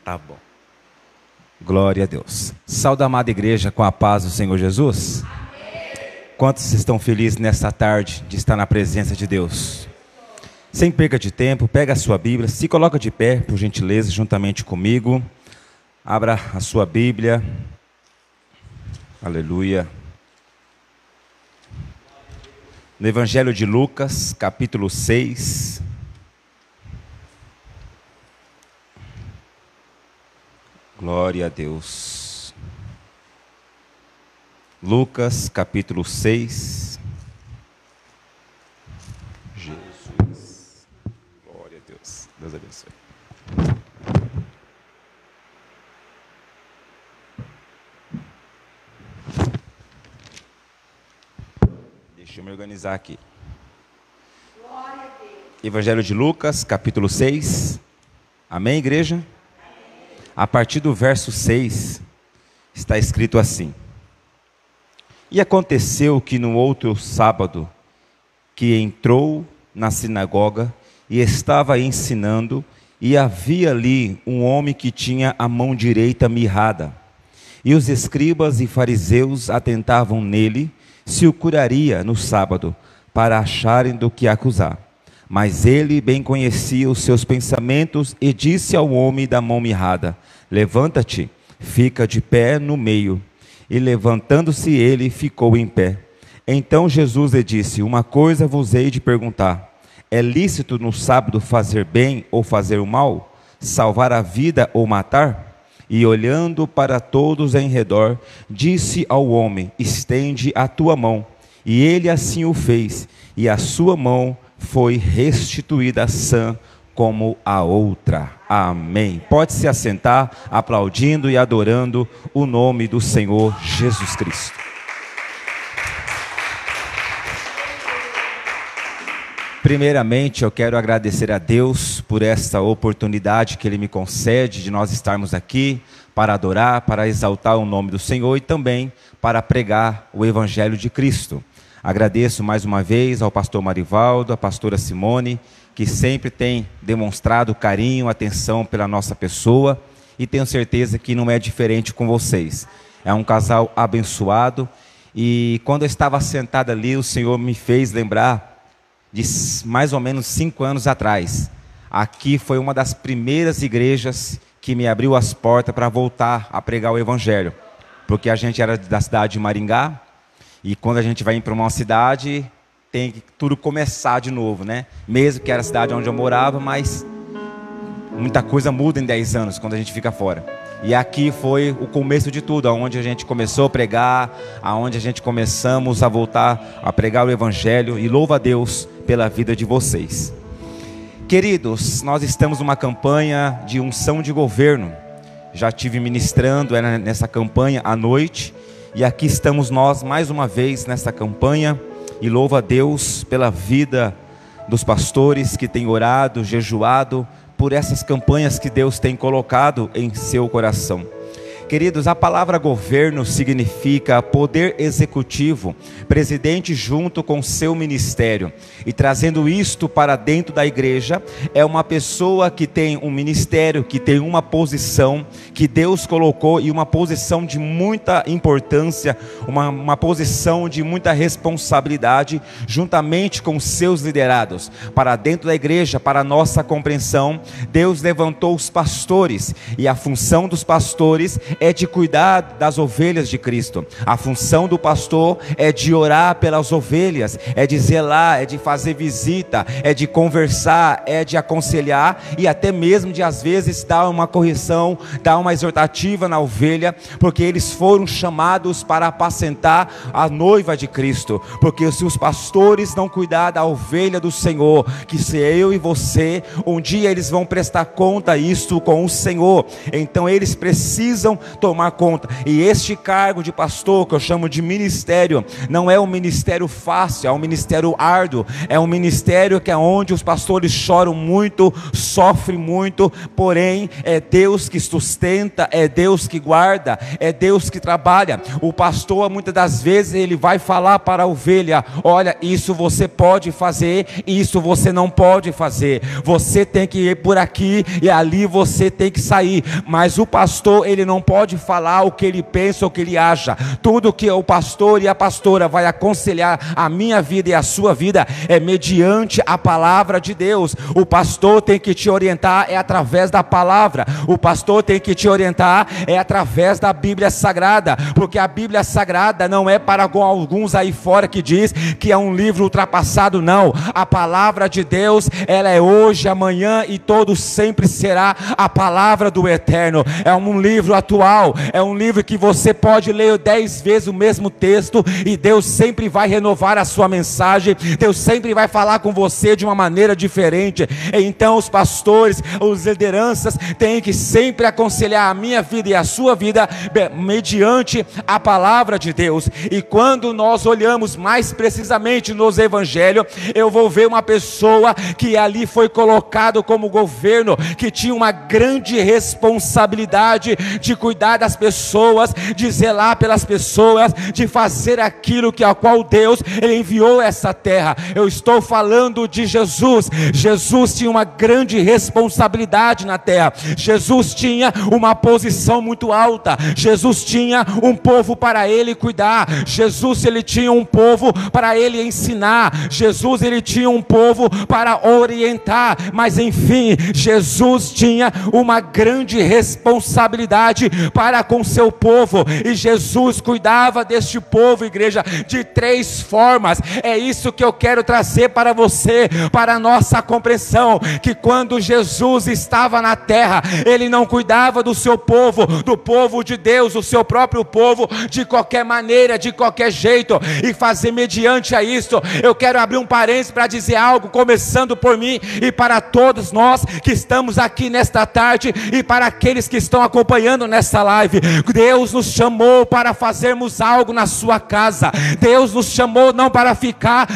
Tá bom. Glória a Deus. Saúde, amada igreja, com a paz do Senhor Jesus. Quantos estão felizes nesta tarde de estar na presença de Deus? Sem perca de tempo, pega a sua Bíblia, se coloca de pé, por gentileza, juntamente comigo. Abra a sua Bíblia. Aleluia. No Evangelho de Lucas, capítulo 6. Glória a Deus. Lucas, capítulo 6. Jesus. Glória a Deus. Deus abençoe. Deixa eu me organizar aqui. Glória a Deus. Evangelho de Lucas, capítulo 6. Amém, igreja? A partir do verso 6, está escrito assim: E aconteceu que no outro sábado, que entrou na sinagoga e estava ensinando, e havia ali um homem que tinha a mão direita mirrada. E os escribas e fariseus atentavam nele, se o curaria no sábado, para acharem do que acusar. Mas ele bem conhecia os seus pensamentos e disse ao homem da mão mirrada: Levanta-te, fica de pé no meio. E levantando-se ele, ficou em pé. Então Jesus lhe disse: Uma coisa vos hei de perguntar: é lícito no sábado fazer bem ou fazer o mal? Salvar a vida ou matar? E olhando para todos em redor, disse ao homem: Estende a tua mão. E ele assim o fez, e a sua mão foi restituída sã como a outra. Amém. Pode se assentar, aplaudindo e adorando o nome do Senhor Jesus Cristo. Primeiramente, eu quero agradecer a Deus por esta oportunidade que Ele me concede de nós estarmos aqui para adorar, para exaltar o nome do Senhor e também para pregar o Evangelho de Cristo. Agradeço mais uma vez ao pastor Marivaldo, à pastora Simone, que sempre tem demonstrado carinho, atenção pela nossa pessoa, e tenho certeza que não é diferente com vocês. É um casal abençoado, e quando eu estava sentado ali, o Senhor me fez lembrar de mais ou menos 5 anos atrás. Aqui foi uma das primeiras igrejas que me abriu as portas para voltar a pregar o Evangelho, porque a gente era da cidade de Maringá, e quando a gente vai para uma cidade, tem que tudo começar de novo, né? Mesmo que era a cidade onde eu morava, mas muita coisa muda em 10 anos quando a gente fica fora. E aqui foi o começo de tudo, onde a gente começou a pregar, aonde a gente começamos a voltar a pregar o Evangelho, e louvo a Deus pela vida de vocês. Queridos, nós estamos numa campanha de unção de governo. Já estive ministrando nessa campanha à noite, e aqui estamos nós mais uma vez nessa campanha, e louvo a Deus pela vida dos pastores que têm orado, jejuado, por essas campanhas que Deus tem colocado em seu coração. Queridos, a palavra governo significa poder executivo, presidente junto com seu ministério. E trazendo isto para dentro da igreja, é uma pessoa que tem um ministério, que tem uma posição que Deus colocou, e uma posição de muita importância, uma posição de muita responsabilidade, juntamente com seus liderados. Para dentro da igreja, para a nossa compreensão, Deus levantou os pastores, e a função dos pastores é de cuidar das ovelhas de Cristo. A função do pastor é de orar pelas ovelhas, é de zelar, é de fazer visita, é de conversar, é de aconselhar, e até mesmo de às vezes dar uma correção, dar uma exortativa na ovelha, porque eles foram chamados para apacentar a noiva de Cristo. Porque se os pastores não cuidar da ovelha do Senhor, que se eu e você, um dia eles vão prestar conta isto com o Senhor. Então eles precisam tomar conta. E este cargo de pastor, que eu chamo de ministério, não é um ministério fácil, é um ministério árduo, é um ministério que é onde os pastores choram muito, sofrem muito, porém é Deus que sustenta, é Deus que guarda, é Deus que trabalha. O pastor, muitas das vezes, ele vai falar para a ovelha: olha, isso você pode fazer, isso você não pode fazer, você tem que ir por aqui e ali você tem que sair. Mas o pastor, ele não pode falar o que ele pensa ou o que ele acha. Tudo que o pastor e a pastora vai aconselhar a minha vida e a sua vida é mediante a palavra de Deus. O pastor tem que te orientar é através da palavra. O pastor tem que te orientar é através da Bíblia Sagrada, porque a Bíblia Sagrada não é para alguns aí fora que diz que é um livro ultrapassado. Não, a palavra de Deus, ela é hoje, amanhã e todo sempre será a palavra do Eterno. É um livro atual, é um livro que você pode ler 10 vezes o mesmo texto e Deus sempre vai renovar a sua mensagem, Deus sempre vai falar com você de uma maneira diferente. Então os pastores, as lideranças têm que sempre aconselhar a minha vida e a sua vida mediante a palavra de Deus. E quando nós olhamos mais precisamente nos evangelhos, eu vou ver uma pessoa que ali foi colocado como governo, que tinha uma grande responsabilidade de cuidar das pessoas, de zelar pelas pessoas, de fazer aquilo que a qual Deus ele enviou essa terra. Eu estou falando de Jesus. Jesus tinha uma grande responsabilidade na terra. Jesus tinha uma posição muito alta. Jesus tinha um povo para ele cuidar. Jesus ele tinha um povo para ele ensinar. Jesus ele tinha um povo para orientar. Mas enfim, Jesus tinha uma grande responsabilidade para com seu povo, e Jesus cuidava deste povo, igreja, de 3 formas. É isso que eu quero trazer para você, para a nossa compreensão, que quando Jesus estava na terra, ele não cuidava do seu povo, do povo de Deus, o seu próprio povo, de qualquer maneira, de qualquer jeito, e fazer mediante a isso. Eu quero abrir um parênteses para dizer algo, começando por mim e para todos nós que estamos aqui nesta tarde, e para aqueles que estão acompanhando nesta live. Deus nos chamou para fazermos algo na sua casa. Deus nos chamou não para ficar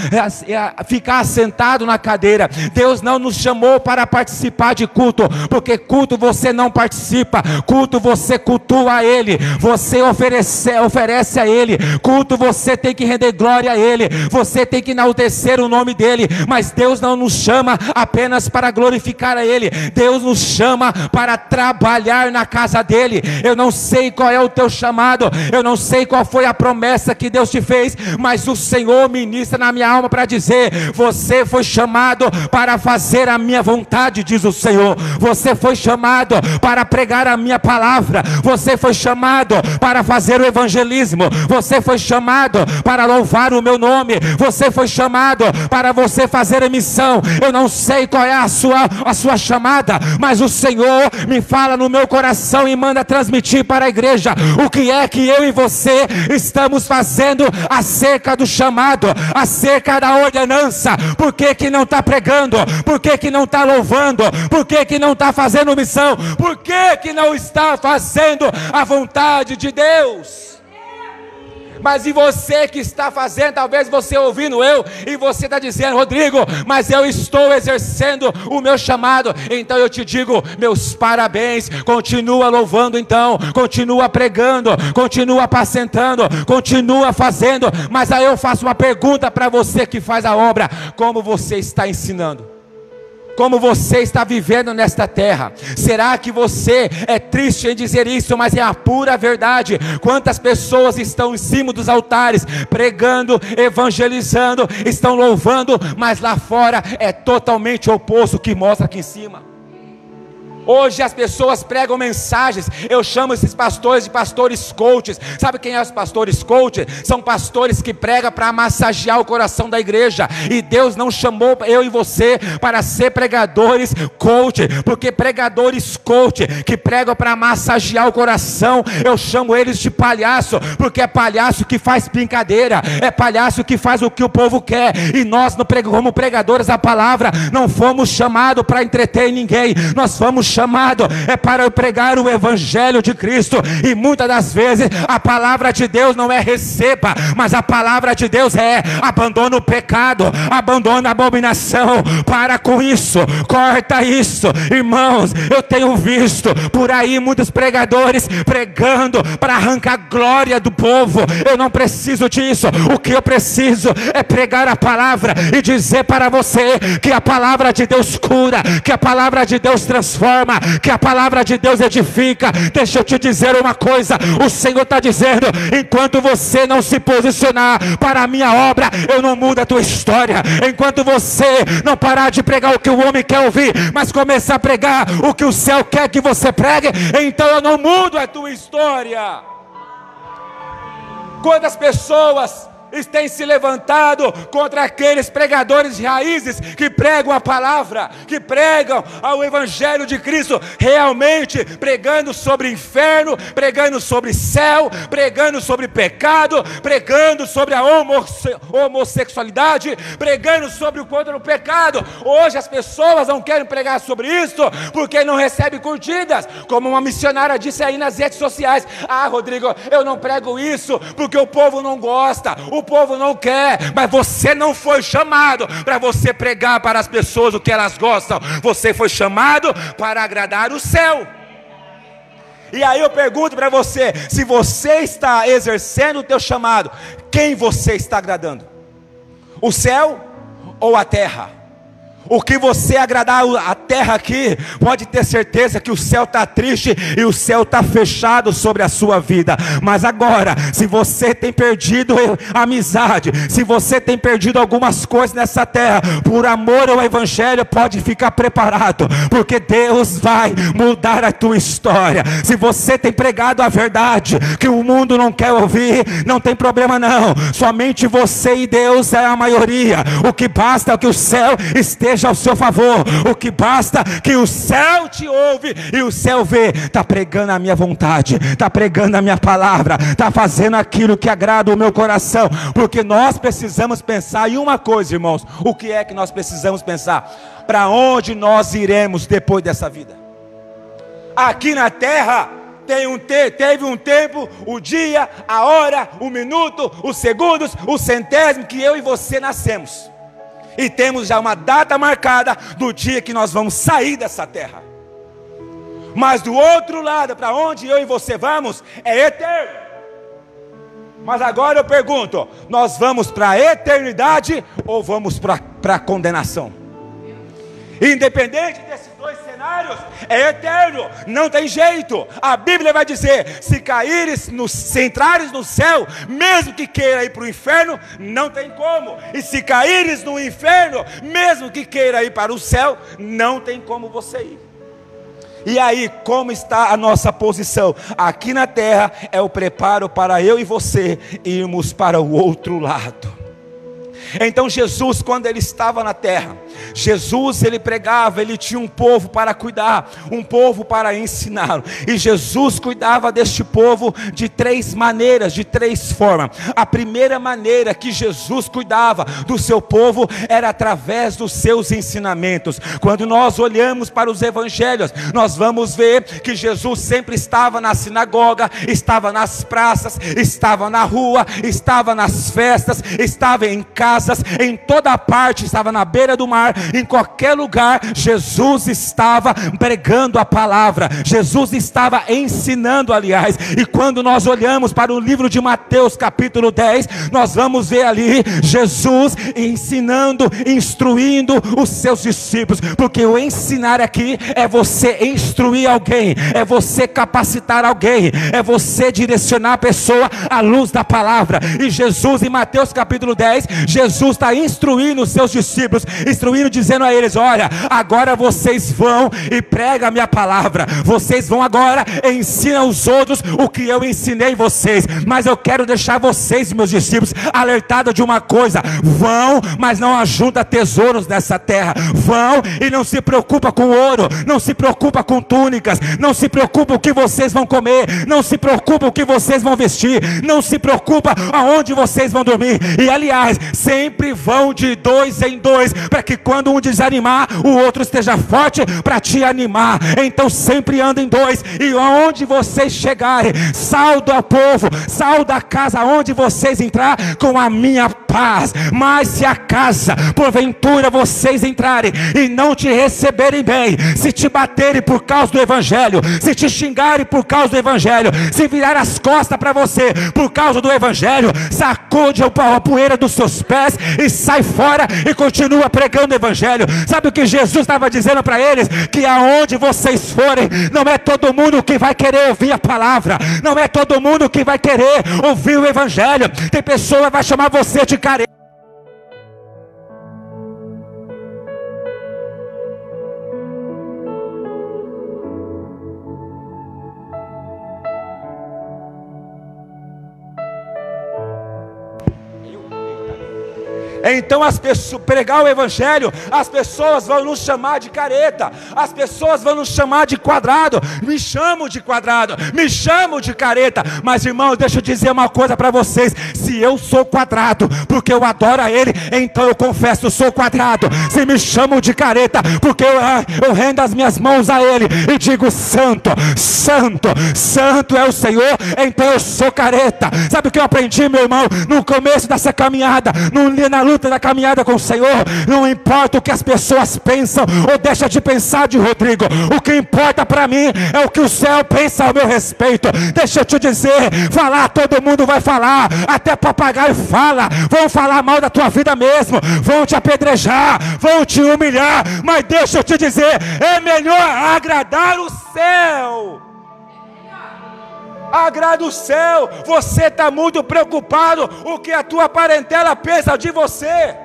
sentado na cadeira. Deus não nos chamou para participar de culto, porque culto você não participa, culto você cultua a Ele, você oferece a Ele. Culto você tem que render glória a Ele, você tem que enaltecer o nome dEle. Mas Deus não nos chama apenas para glorificar a Ele, Deus nos chama para trabalhar na casa dEle. Eu não sei qual é o teu chamado, eu não sei qual foi a promessa que Deus te fez, mas o Senhor ministra na minha alma para dizer: você foi chamado para fazer a minha vontade, diz o Senhor. Você foi chamado para pregar a minha palavra, você foi chamado para fazer o evangelismo, você foi chamado para louvar o meu nome, você foi chamado para você fazer a missão. Eu não sei qual é a sua chamada, mas o Senhor me fala no meu coração e manda transmitir para a igreja o que é que eu e você estamos fazendo acerca do chamado, acerca da ordenança. Por que que não está pregando? Por que que não está louvando? Por que que não está fazendo missão? Por que que não está fazendo a vontade de Deus? Mas e você que está fazendo, talvez você ouvindo eu, e você está dizendo: Rodrigo, mas eu estou exercendo o meu chamado. Então eu te digo, meus parabéns, continua louvando então, continua pregando, continua apacentando, continua fazendo. Mas aí eu faço uma pergunta para você que faz a obra: como você está ensinando? Como você está vivendo nesta terra? Será que você é triste em dizer isso, mas é a pura verdade? Quantas pessoas estão em cima dos altares, pregando, evangelizando, estão louvando, mas lá fora é totalmente oposto o que mostra aqui em cima. Hoje as pessoas pregam mensagens, eu chamo esses pastores de pastores coaches. Sabe quem é os pastores coaches? São pastores que pregam para massagear o coração da igreja. E Deus não chamou eu e você para ser pregadores coach, porque pregadores coach que pregam para massagear o coração, eu chamo eles de palhaço, porque é palhaço que faz brincadeira, é palhaço que faz o que o povo quer. E nós, como pregadores da palavra, não fomos chamados para entreter ninguém, nós fomos chamado é para eu pregar o evangelho de Cristo. E muitas das vezes a palavra de Deus não é receba, mas a palavra de Deus é abandona o pecado, abandona a abominação. Para com isso, corta isso. Irmãos, eu tenho visto por aí muitos pregadores pregando para arrancar glória do povo. Eu não preciso disso. O que eu preciso é pregar a palavra e dizer para você que a palavra de Deus cura, que a palavra de Deus transforma, que a palavra de Deus edifica. Deixa eu te dizer uma coisa, o Senhor está dizendo: enquanto você não se posicionar para a minha obra, eu não mudo a tua história. Enquanto você não parar de pregar o que o homem quer ouvir, mas começar a pregar o que o céu quer que você pregue, então eu não mudo a tua história. Quantas pessoas têm se levantado contra aqueles pregadores de raízes que pregam a palavra, que pregam ao evangelho de Cristo, realmente pregando sobre inferno, pregando sobre céu, pregando sobre pecado, pregando sobre a homossexualidade, pregando sobre o contra o pecado. Hoje as pessoas não querem pregar sobre isso porque não recebem curtidas, como uma missionária disse aí nas redes sociais: ah, Rodrigo, eu não prego isso porque o povo não gosta, o povo não quer. Mas você não foi chamado para você pregar para as pessoas o que elas gostam. Você foi chamado para agradar o céu. E aí eu pergunto para você: se você está exercendo o teu chamado, quem você está agradando? O céu ou a terra? O que você agradar a terra aqui, pode ter certeza que o céu está triste e o céu está fechado sobre a sua vida. Mas agora, se você tem perdido amizade, se você tem perdido algumas coisas nessa terra, por amor ao evangelho, pode ficar preparado, porque Deus vai mudar a tua história. Se você tem pregado a verdade que o mundo não quer ouvir, não tem problema não, somente você e Deus é a maioria. O que basta é que o céu esteja ao seu favor, o que basta é que o céu te ouve e o céu vê. Está pregando a minha vontade, está pregando a minha palavra, está fazendo aquilo que agrada o meu coração. Porque nós precisamos pensar em uma coisa, irmãos. O que é que nós precisamos pensar? Para onde nós iremos depois dessa vida? Aqui na terra teve um tempo, o dia, a hora, o minuto, os segundos, o centésimo que eu e você nascemos. E temos já uma data marcada do dia que nós vamos sair dessa terra. Mas do outro lado, para onde eu e você vamos, é eterno. Mas agora eu pergunto: nós vamos para a eternidade ou vamos para a condenação? Independente desses dois cenários, é eterno, não tem jeito. A Bíblia vai dizer: se entrares no céu, mesmo que queira ir para o inferno, não tem como. E se caíres no inferno, mesmo que queira ir para o céu, não tem como você ir. E aí, como está a nossa posição? Aqui na terra é o preparo para eu e você irmos para o outro lado. Então Jesus, quando ele estava na terra, Jesus, ele pregava, ele tinha um povo para cuidar, um povo para ensinar. E Jesus cuidava deste povo de três maneiras, de três formas. A primeira maneira que Jesus cuidava do seu povo era através dos seus ensinamentos. Quando nós olhamos para os evangelhos, nós vamos ver que Jesus sempre estava na sinagoga, estava nas praças, estava na rua, estava nas festas, estava em casas, em toda parte, estava na beira do mar, em qualquer lugar. Jesus estava pregando a palavra, Jesus estava ensinando, aliás. E quando nós olhamos para o livro de Mateus capítulo 10, nós vamos ver ali Jesus ensinando, instruindo os seus discípulos. Porque o ensinar aqui é você instruir alguém, é você capacitar alguém, é você direcionar a pessoa à luz da palavra. E Jesus, em Mateus capítulo 10, Jesus está instruindo os seus discípulos, instruindo, dizendo a eles: olha, agora vocês vão e pregam a minha palavra, vocês vão agora e ensinam os outros o que eu ensinei vocês. Mas eu quero deixar vocês, meus discípulos, alertados de uma coisa: vão, mas não ajunta tesouros nessa terra. Vão e não se preocupa com ouro, não se preocupa com túnicas, não se preocupa o que vocês vão comer, não se preocupa o que vocês vão vestir, não se preocupa aonde vocês vão dormir. E aliás, sempre vão de dois em dois, para que quando um desanimar, o outro esteja forte para te animar. Então sempre anda em dois, e aonde vocês chegarem, saldo ao povo, saldo a casa onde vocês entrar, com a minha paz. Mas se a casa, porventura vocês entrarem e não te receberem bem, se te baterem por causa do evangelho, se te xingarem por causa do evangelho, se virar as costas para você por causa do evangelho, sacude a poeira dos seus pés e sai fora e continua pregando o evangelho. Sabe o que Jesus estava dizendo para eles? Que aonde vocês forem, não é todo mundo que vai querer ouvir a palavra, não é todo mundo que vai querer ouvir o evangelho. Tem pessoa que vai chamar você de careta. Então as pessoas, pregar o evangelho, as pessoas vão nos chamar de careta, as pessoas vão nos chamar de quadrado, me chamam de quadrado, me chamam de careta. Mas irmão, deixa eu dizer uma coisa para vocês: se eu sou quadrado porque eu adoro a Ele, então eu confesso, eu sou quadrado. Se me chamam de careta porque eu rendo as minhas mãos a Ele e digo santo, santo, santo é o Senhor, então eu sou careta. Sabe o que eu aprendi, meu irmão, no começo dessa caminhada, na luta da caminhada com o Senhor? Não importa o que as pessoas pensam ou deixam de pensar de Rodrigo, o que importa para mim é o que o céu pensa ao meu respeito. Deixa eu te dizer, falar todo mundo vai falar, até papagaio fala, vão falar mal da tua vida mesmo, vão te apedrejar, vão te humilhar, mas deixa eu te dizer, é melhor agradar o céu. Agrada o céu. Você está muito preocupado o que a tua parentela pensa de você.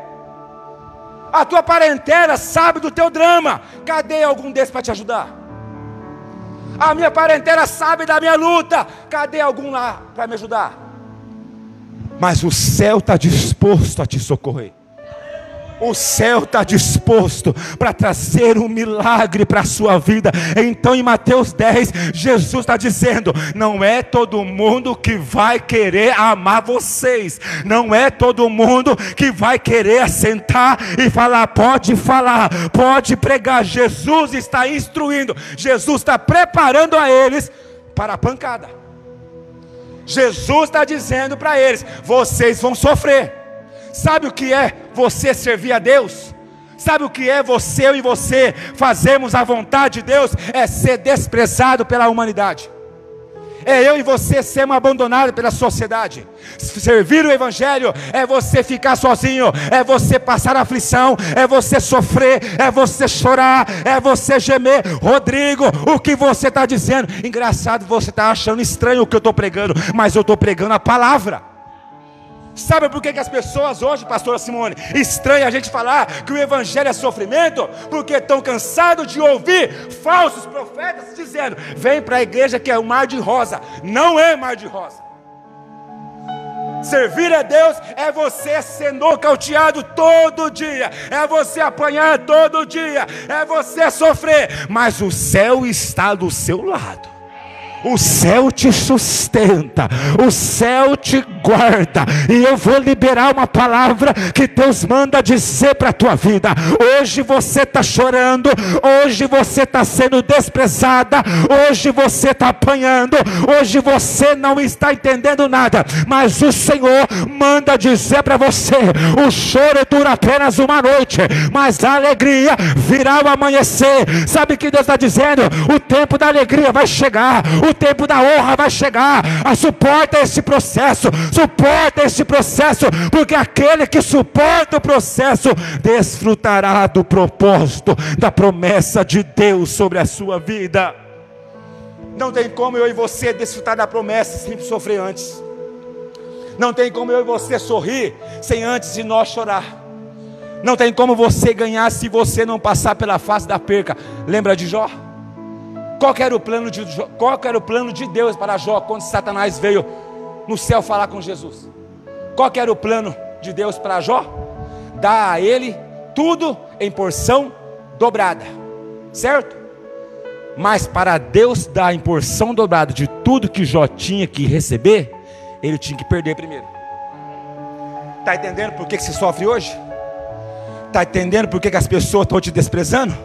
A tua parentela sabe do teu drama. Cadê algum desses para te ajudar? A minha parentela sabe da minha luta. Cadê algum lá para me ajudar? Mas o céu está disposto a te socorrer. O céu está disposto para trazer um milagre para a sua vida. Então em Mateus 10, Jesus está dizendo: não é todo mundo que vai querer amar vocês, não é todo mundo que vai querer assentar e falar, pode pregar. Jesus está instruindo, Jesus está preparando a eles para a pancada. Jesus está dizendo para eles: vocês vão sofrer. Sabe o que é você servir a Deus? Sabe o que é eu e você fazermos a vontade de Deus? É ser desprezado pela humanidade. É eu e você sermos abandonados pela sociedade. Servir o evangelho é você ficar sozinho, é você passar aflição, é você sofrer, é você chorar, é você gemer. Rodrigo, o que você está dizendo? Engraçado, você está achando estranho o que eu estou pregando, mas eu estou pregando a palavra. Sabe por que as pessoas hoje, pastora Simone, estranha a gente falar que o evangelho é sofrimento? Porque estão cansados de ouvir falsos profetas dizendo: vem para a igreja que é um mar de rosa. Não é mar de rosa. Servir a Deus é você ser nocauteado todo dia, é você apanhar todo dia, é você sofrer, mas o céu está do seu lado. O céu te sustenta, o céu te guarda, e eu vou liberar uma palavra que Deus manda dizer para a tua vida. Hoje você está chorando, hoje você está sendo desprezada, hoje você está apanhando, hoje você não está entendendo nada, mas o Senhor manda dizer para você: o choro dura apenas uma noite, mas a alegria virá ao amanhecer. Sabe o que Deus está dizendo? O tempo da alegria vai chegar, o tempo da honra vai chegar. Suporta esse processo, porque aquele que suporta o processo desfrutará do propósito, da promessa de Deus sobre a sua vida. Não tem como eu e você desfrutar da promessa sem sofrer antes. Não tem como eu e você sorrir sem antes de nós chorar. Não tem como você ganhar se você não passar pela face da perca. Lembra de Jó? Qual que era o plano de Deus para Jó quando Satanás veio no céu falar com Jesus? Qual que era o plano de Deus para Jó? Dar a ele tudo em porção dobrada, certo? Mas para Deus dar em porção dobrada de tudo que Jó tinha que receber, ele tinha que perder primeiro. Está entendendo por que você sofre hoje? Está entendendo por que as pessoas estão te desprezando?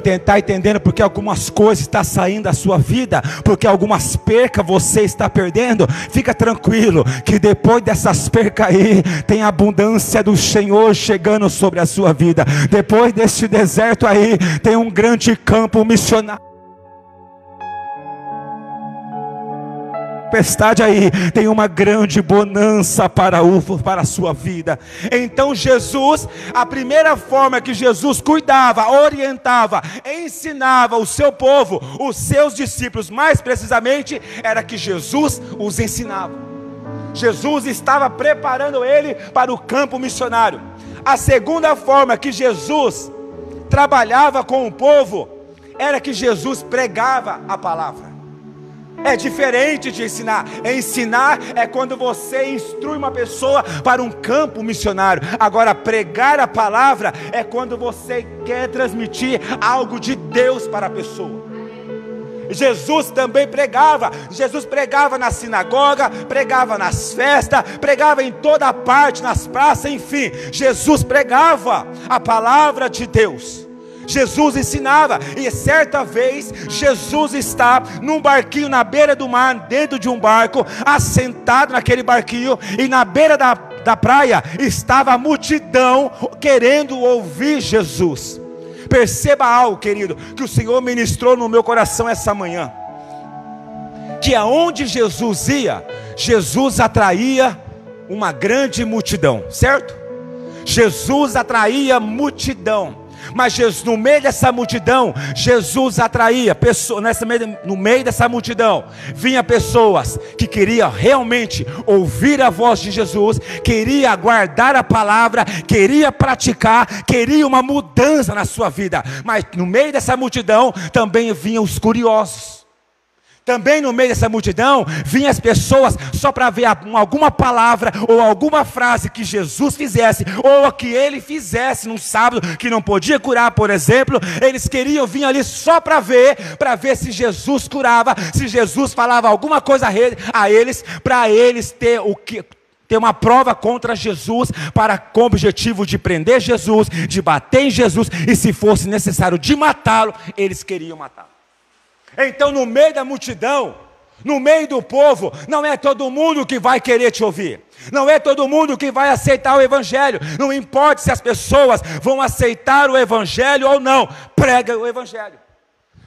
Está entendendo porque algumas coisas estão saindo da sua vida, porque algumas percas você está perdendo? Fica tranquilo, que depois dessas percas aí, tem a abundância do Senhor chegando sobre a sua vida. Depois desse deserto aí, tem um grande campo missionário. Tempestade aí, tem uma grande bonança para a sua vida. Então Jesus, a primeira forma que Jesus cuidava, orientava, ensinava o seu povo, os seus discípulos, mais precisamente, era que Jesus os ensinava. Jesus estava preparando ele para o campo missionário. A segunda forma que Jesus trabalhava com o povo, era que Jesus pregava a palavra. É diferente de ensinar. Ensinar é quando você instrui uma pessoa para um campo missionário. Agora, pregar a palavra é quando você quer transmitir algo de Deus para a pessoa. Jesus também pregava. Jesus pregava na sinagoga, pregava nas festas, pregava em toda parte, nas praças, enfim. Jesus pregava a palavra de Deus. Jesus ensinava, e certa vez Jesus está num barquinho na beira do mar, dentro de um barco, assentado naquele barquinho, e na beira da praia estava a multidão querendo ouvir Jesus. Perceba algo, querido, que o Senhor ministrou no meu coração essa manhã, que aonde Jesus ia, Jesus atraía uma grande multidão, certo? Jesus atraía multidão. Mas Jesus, no meio dessa multidão, Jesus atraía pessoas, no meio dessa multidão, vinha pessoas que queriam realmente ouvir a voz de Jesus, queria guardar a palavra, queria praticar, queria uma mudança na sua vida. Mas no meio dessa multidão também vinham os curiosos. Também no meio dessa multidão, vinham as pessoas só para ver alguma palavra ou alguma frase que Jesus fizesse, ou que ele fizesse num sábado, que não podia curar, por exemplo. Eles queriam vir ali só para ver se Jesus curava, se Jesus falava alguma coisa a eles, para eles ter uma prova contra Jesus, com o objetivo de prender Jesus, de bater em Jesus, e se fosse necessário de matá-lo, eles queriam matá-lo. Então, no meio da multidão, no meio do povo, não é todo mundo que vai querer te ouvir, não é todo mundo que vai aceitar o evangelho. Não importa se as pessoas vão aceitar o evangelho ou não, prega o evangelho,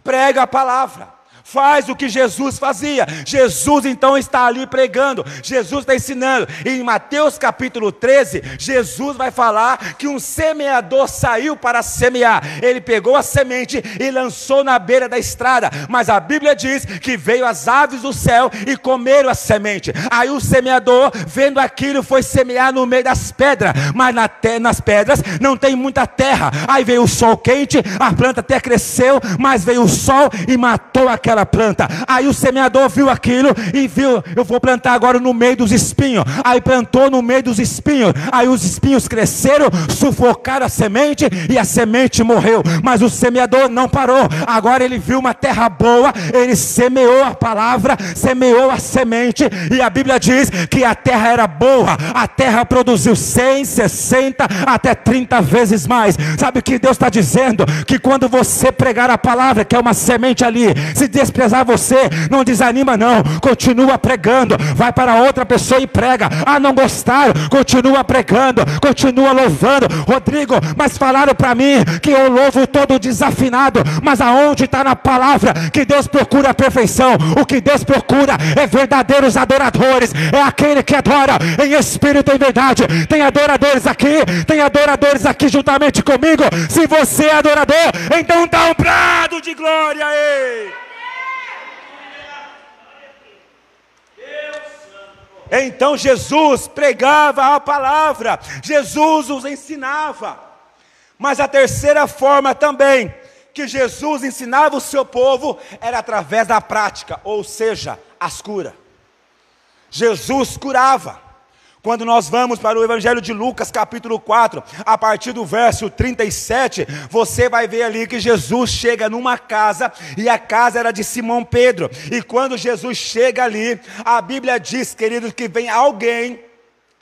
prega a palavra. Faz o que Jesus fazia. Jesus então está ali pregando, Jesus está ensinando. E em Mateus capítulo 13, Jesus vai falar que um semeador saiu para semear. Ele pegou a semente e lançou na beira da estrada. Mas a Bíblia diz que veio as aves do céu e comeram a semente. Aí o semeador, vendo aquilo, foi semear no meio das pedras. Mas nas pedras não tem muita terra. Aí veio o sol quente, a planta até cresceu, mas veio o sol e matou aquela planta. Aí o semeador viu aquilo e viu: eu vou plantar agora no meio dos espinhos. Aí plantou no meio dos espinhos. Aí os espinhos cresceram, sufocaram a semente e a semente morreu. Mas o semeador não parou. Agora ele viu uma terra boa, ele semeou a palavra, semeou a semente, e a Bíblia diz que a terra era boa. A terra produziu 100, 60, até 30 vezes mais. Sabe o que Deus está dizendo? Que quando você pregar a palavra, que é uma semente ali, se desprezar você, não desanima não, continua pregando, vai para outra pessoa e prega. Ah, não gostaram? Continua pregando, continua louvando. Rodrigo, mas falaram para mim que eu louvo todo desafinado. Mas aonde está na palavra que Deus procura a perfeição? O que Deus procura é verdadeiros adoradores, é aquele que adora em espírito e em verdade. Tem adoradores aqui juntamente comigo. Se você é adorador, então dá um brado de glória aí. Então Jesus pregava a palavra, Jesus os ensinava. Mas a terceira forma também que Jesus ensinava o seu povo era através da prática, ou seja, as curas. Jesus curava. Quando nós vamos para o Evangelho de Lucas capítulo 4, a partir do verso 37, você vai ver ali que Jesus chega numa casa, e a casa era de Simão Pedro. E quando Jesus chega ali, a Bíblia diz, queridos, que vem alguém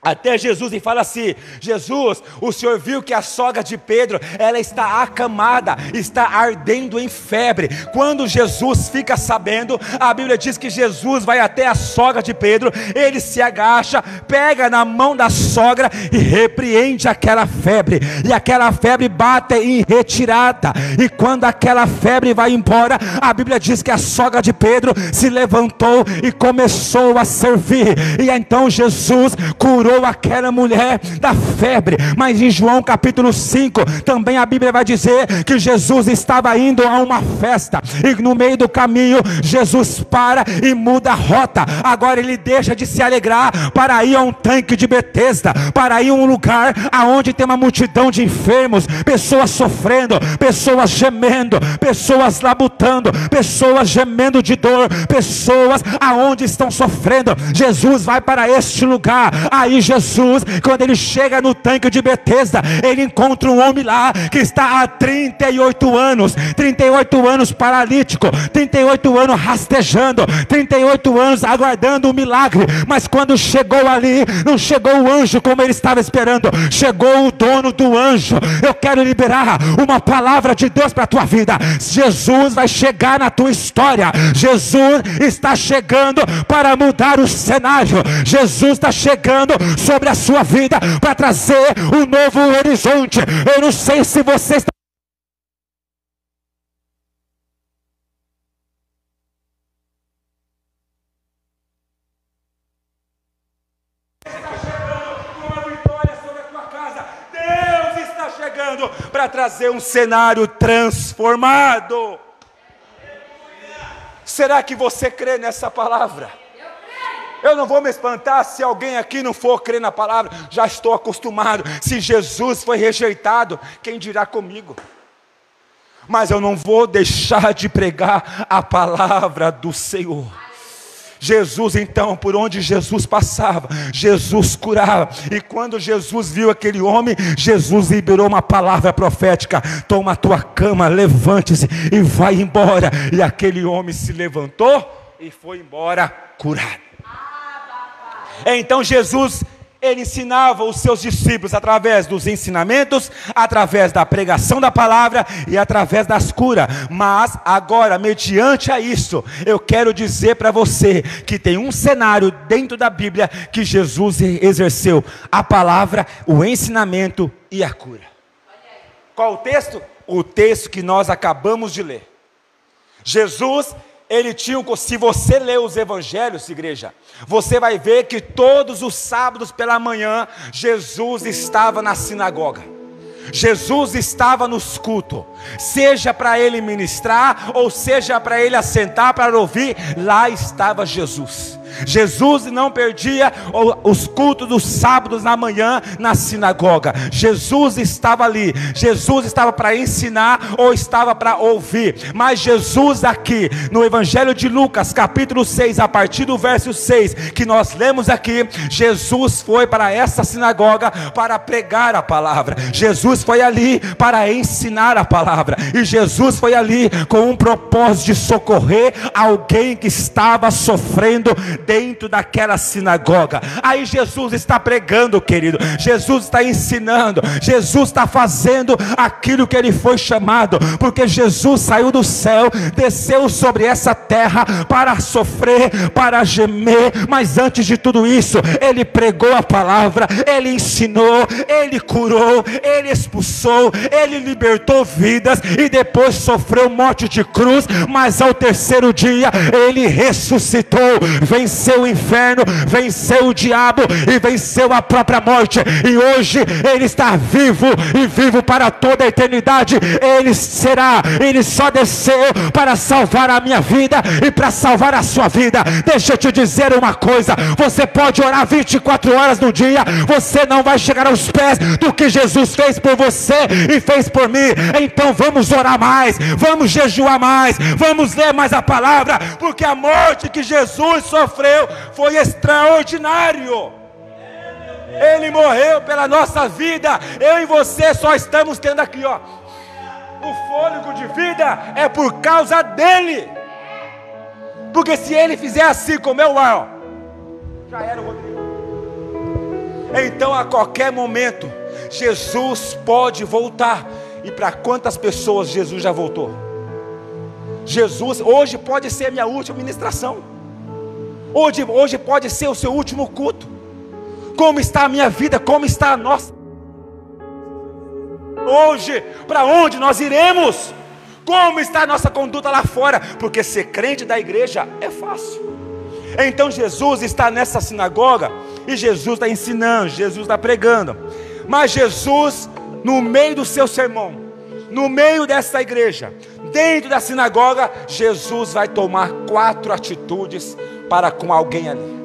até Jesus e fala assim: Jesus, o Senhor viu que a sogra de Pedro, ela está acamada, está ardendo em febre. Quando Jesus fica sabendo, a Bíblia diz que Jesus vai até a sogra de Pedro, ele se agacha, pega na mão da sogra e repreende aquela febre, e aquela febre bate em retirada. E quando aquela febre vai embora, a Bíblia diz que a sogra de Pedro se levantou e começou a servir, e então Jesus curou aquela mulher da febre. Mas em João capítulo 5, também a Bíblia vai dizer que Jesus estava indo a uma festa, e no meio do caminho, Jesus para e muda a rota. Agora ele deixa de se alegrar para ir a um tanque de Betesda, para ir a um lugar aonde tem uma multidão de enfermos, pessoas sofrendo, pessoas gemendo, pessoas labutando, pessoas gemendo de dor, pessoas aonde estão sofrendo. Jesus vai para este lugar. Aí Jesus, quando ele chega no tanque de Betesda, ele encontra um homem lá que está há 38 anos paralítico, 38 anos rastejando, 38 anos aguardando um milagre. Mas quando chegou ali, não chegou o anjo como ele estava esperando, chegou o dono do anjo. Eu quero liberar uma palavra de Deus para a tua vida. Jesus vai chegar na tua história. Jesus está chegando para mudar o cenário. Jesus está chegando sobre a sua vida para trazer um novo horizonte. Eu não sei se você está para trazer um cenário transformado. Será que você crê nessa palavra? Eu não vou me espantar se alguém aqui não for crer na palavra. Já estou acostumado. Se Jesus foi rejeitado, quem dirá comigo? Mas eu não vou deixar de pregar a palavra do Senhor. Jesus, então, por onde Jesus passava, Jesus curava. E quando Jesus viu aquele homem, Jesus liberou uma palavra profética: toma a tua cama, levante-se e vai embora. E aquele homem se levantou e foi embora curado. Então Jesus, ele ensinava os seus discípulos através dos ensinamentos, através da pregação da palavra e através das curas. Mas agora, mediante a isso, eu quero dizer para você que tem um cenário dentro da Bíblia que Jesus exerceu: a palavra, o ensinamento e a cura. Qual o texto? O texto que nós acabamos de ler. Jesus, ele tinha, se você ler os evangelhos, igreja, você vai ver que todos os sábados pela manhã, Jesus estava na sinagoga. Jesus estava nos cultos, seja para ele ministrar, ou seja para ele assentar para ouvir, lá estava Jesus. Jesus não perdia os cultos dos sábados na manhã na sinagoga. Jesus estava ali. Jesus estava para ensinar ou estava para ouvir. Mas Jesus aqui no Evangelho de Lucas capítulo 6, a partir do verso 6 que nós lemos aqui, Jesus foi para essa sinagoga para pregar a palavra. Jesus foi ali para ensinar a palavra. E Jesus foi ali com um propósito de socorrer alguém que estava sofrendo dentro daquela sinagoga. Aí Jesus está pregando, querido. Jesus está ensinando. Jesus está fazendo aquilo que ele foi chamado. Porque Jesus saiu do céu, desceu sobre essa terra para sofrer, para gemer. Mas antes de tudo isso, ele pregou a palavra, ele ensinou, ele curou, ele expulsou, ele libertou vidas e depois sofreu morte de cruz. Mas ao terceiro dia ele ressuscitou, venceu o inferno, venceu o diabo e venceu a própria morte. E hoje ele está vivo e vivo para toda a eternidade. Ele só desceu para salvar a minha vida e para salvar a sua vida. Deixa eu te dizer uma coisa: você pode orar 24 horas no dia, você não vai chegar aos pés do que Jesus fez por você e fez por mim. Então vamos orar mais, vamos jejuar mais, vamos ler mais a palavra, porque a morte que Jesus sofreu foi extraordinário. Ele morreu pela nossa vida. Eu e você só estamos tendo aqui, ó, o fôlego de vida é por causa dele. Porque se ele fizer assim como eu, ó, já era o Rodrigo. Então a qualquer momento Jesus pode voltar. E para quantas pessoas Jesus já voltou? Jesus, hoje pode ser a minha última ministração, hoje pode ser o seu último culto. Como está a minha vida? Como está a nossa? Hoje, para onde nós iremos? Como está a nossa conduta lá fora? Porque ser crente da igreja é fácil. Então Jesus está nessa sinagoga e Jesus está ensinando, Jesus está pregando. Mas Jesus, no meio do seu sermão, no meio dessa igreja, dentro da sinagoga, Jesus vai tomar 4 atitudes para com alguém ali.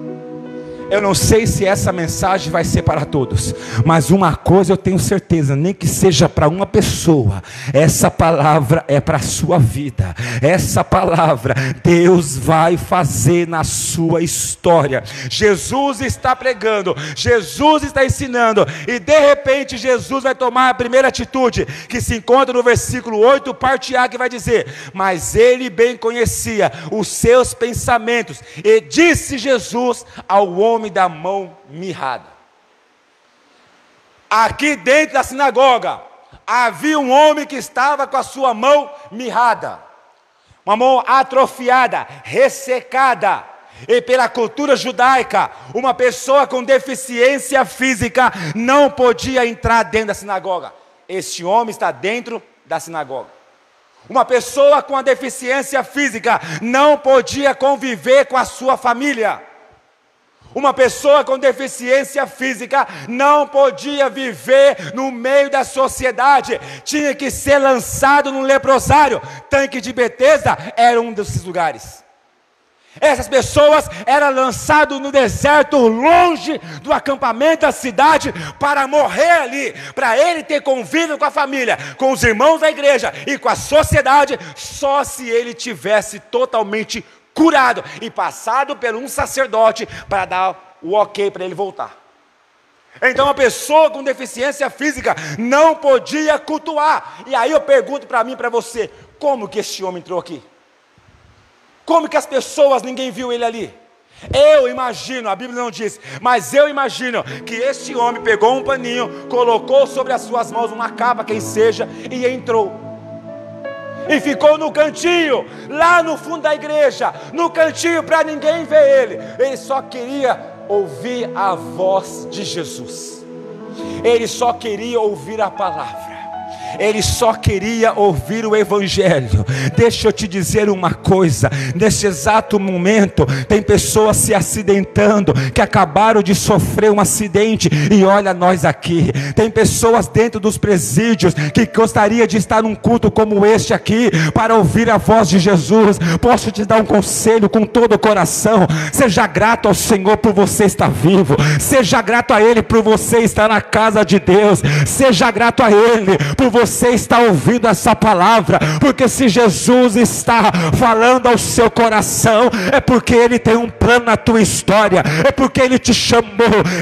Eu não sei se essa mensagem vai ser para todos, mas uma coisa eu tenho certeza, nem que seja para uma pessoa, essa palavra é para a sua vida. Essa palavra Deus vai fazer na sua história. Jesus está pregando, Jesus está ensinando, e de repente Jesus vai tomar a primeira atitude, que se encontra no versículo 8, parte A, que vai dizer: mas ele bem conhecia os seus pensamentos, e disse Jesus ao homem da mão mirrada. Aqui dentro da sinagoga havia um homem que estava com a sua mão mirrada, uma mão atrofiada, ressecada. E pela cultura judaica, uma pessoa com deficiência física não podia entrar dentro da sinagoga. Este homem está dentro da sinagoga. Uma pessoa com a deficiência física não podia conviver com a sua família. Uma pessoa com deficiência física não podia viver no meio da sociedade, tinha que ser lançado num leprosário. Tanque de Betesda era um desses lugares. Essas pessoas eram lançadas no deserto, longe do acampamento da cidade, para morrer ali, para ele ter convívio com a família, com os irmãos da igreja e com a sociedade, só se ele tivesse totalmente curado e passado por um sacerdote para dar o ok para ele voltar. Então uma pessoa com deficiência física não podia cultuar. E aí eu pergunto para mim e para você: como que este homem entrou aqui? Como que as pessoas, ninguém viu ele ali? Eu imagino, a Bíblia não diz, mas eu imagino que este homem pegou um paninho, colocou sobre as suas mãos uma capa, quem seja, e entrou. E ficou no cantinho, lá no fundo da igreja, no cantinho para ninguém ver ele. Ele só queria ouvir a voz de Jesus. Ele só queria ouvir a palavra. Ele só queria ouvir o evangelho. Deixa eu te dizer uma coisa: nesse exato momento tem pessoas se acidentando, que acabaram de sofrer um acidente, e olha nós aqui. Tem pessoas dentro dos presídios que gostaria de estar num culto como este aqui, para ouvir a voz de Jesus. Posso te dar um conselho com todo o coração: seja grato ao Senhor por você estar vivo, seja grato a Ele por você estar na casa de Deus, seja grato a Ele por você está ouvindo essa palavra, porque se Jesus está falando ao seu coração, é porque Ele tem um plano na tua história, é porque Ele te chamou,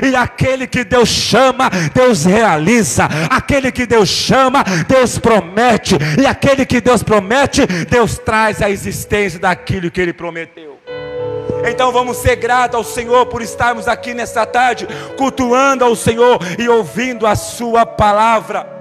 e aquele que Deus chama, Deus realiza. Aquele que Deus chama, Deus promete, e aquele que Deus promete, Deus traz a existência daquilo que Ele prometeu. Então vamos ser gratos ao Senhor por estarmos aqui nesta tarde, cultuando ao Senhor e ouvindo a sua palavra.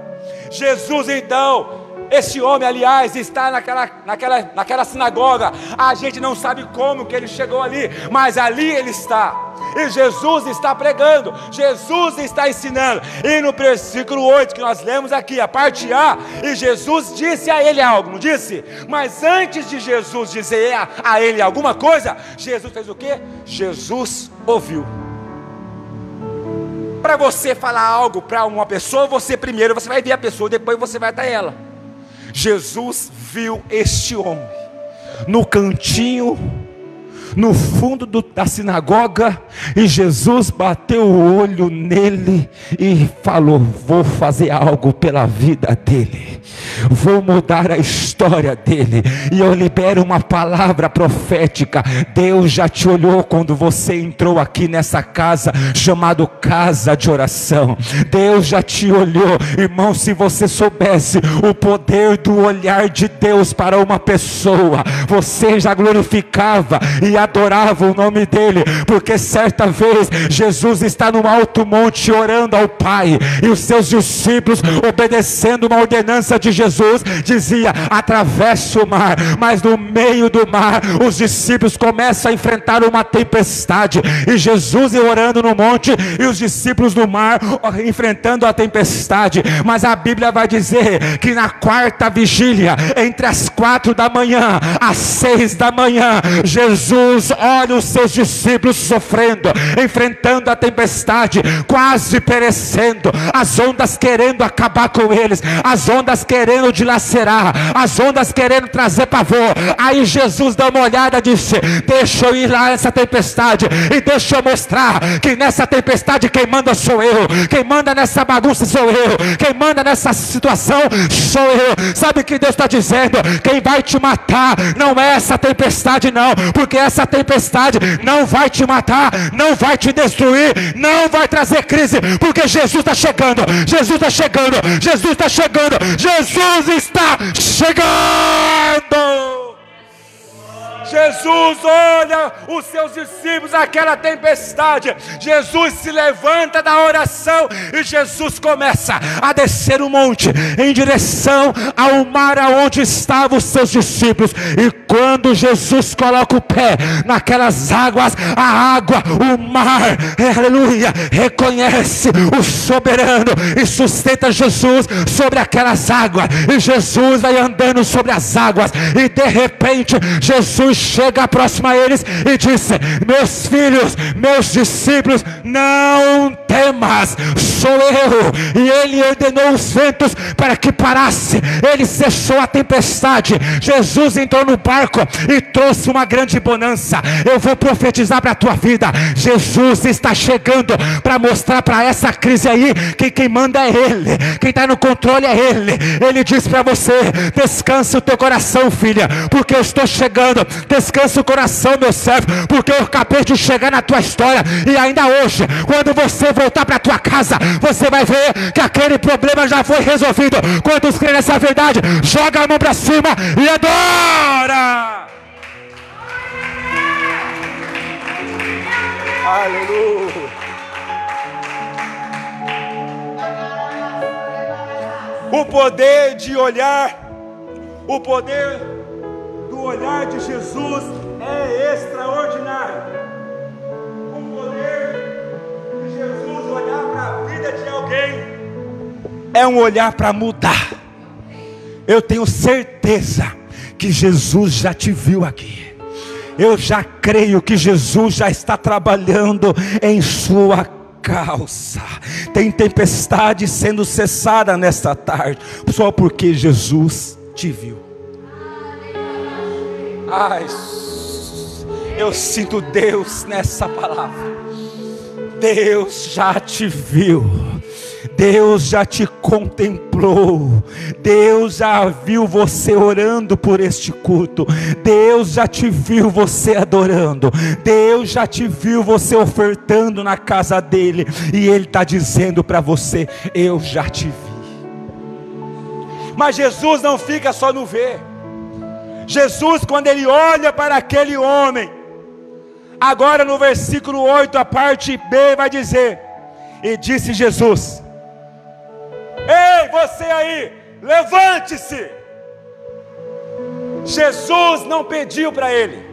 Jesus, então, esse homem, aliás, está naquela sinagoga. A gente não sabe como que ele chegou ali, mas ali ele está. E Jesus está pregando, Jesus está ensinando. E no versículo 8 que nós lemos aqui, a parte A, e Jesus disse a ele algo, não disse? Mas antes de Jesus dizer a ele alguma coisa, Jesus fez o quê? Jesus ouviu. Para você falar algo para uma pessoa, você vai ver a pessoa, depois você vai até ela. Jesus viu este homem no cantinho, no fundo da sinagoga, e Jesus bateu o olho nele e falou: vou fazer algo pela vida dele. vou mudar a história dele. E eu libero uma palavra profética. Deus já te olhou quando você entrou aqui nessa casa, chamado casa de oração. Deus já te olhou, irmão. Se você soubesse o poder do olhar de Deus para uma pessoa, você já glorificava e adorava o nome dele, porque certa vez Jesus está no alto monte orando ao Pai, e os seus discípulos, obedecendo uma ordenança de Jesus, dizia: atravesse o mar. Mas no meio do mar, os discípulos começam a enfrentar uma tempestade, e Jesus orando no monte, e os discípulos no mar enfrentando a tempestade. Mas a Bíblia vai dizer que na quarta vigília, entre as 4 da manhã às 6 da manhã, Jesus olha os seus discípulos sofrendo, enfrentando a tempestade, quase perecendo, as ondas querendo acabar com eles, as ondas querendo dilacerar, as ondas querendo trazer pavor. Aí Jesus dá uma olhada e disse: deixa eu ir lá nessa tempestade, e deixa eu mostrar que nessa tempestade quem manda sou eu, quem manda nessa bagunça sou eu, quem manda nessa situação sou eu. Sabe o que Deus está dizendo? Quem vai te matar não é essa tempestade não, porque essa tempestade não vai te matar, não vai te destruir, não vai trazer crise, porque Jesus está chegando, Jesus está chegando, Jesus está chegando, Jesus está chegando. Jesus olha os seus discípulos, aquela tempestade. Jesus se levanta da oração e Jesus começa a descer o monte em direção ao mar aonde estavam os seus discípulos. E quando Jesus coloca o pé naquelas águas, a água, o mar, aleluia, reconhece o soberano e sustenta Jesus sobre aquelas águas. E Jesus vai andando sobre as águas, e de repente Jesus chega próximo a eles e disse: meus filhos, meus discípulos, não temas, sou eu. E ele ordenou os ventos para que parasse, ele cessou a tempestade. Jesus entrou no barco e trouxe uma grande bonança. Eu vou profetizar para a tua vida: Jesus está chegando para mostrar para essa crise aí que quem manda é ele, quem está no controle é ele. Ele diz para você: descansa o teu coração, filha, porque eu estou chegando. Descansa o coração, meu servo, porque eu acabei de chegar na tua história. E ainda hoje, quando você voltar para a tua casa, você vai ver que aquele problema já foi resolvido. Quantos creem nessa verdade? Joga a mão para cima e adora. Aleluia. O poder de olhar, o poder do olhar de Jesus é extraordinário. O poder de Jesus olhar para a vida de alguém é um olhar para mudar. Eu tenho certeza que Jesus já te viu aqui. Eu já creio que Jesus já está trabalhando em sua causa. Tem tempestade sendo cessada nesta tarde, só porque Jesus te viu. Ai, eu sinto Deus nessa palavra. Deus já te viu, Deus já te contemplou, Deus já viu você orando por este culto, Deus já te viu você adorando, Deus já te viu você ofertando na casa dele, e ele está dizendo para você: eu já te vi. Mas Jesus não fica só no ver. Jesus, quando ele olha para aquele homem, agora no versículo 8, a parte B vai dizer: e disse Jesus: ei, você aí, levante-se. Jesus não pediu para ele,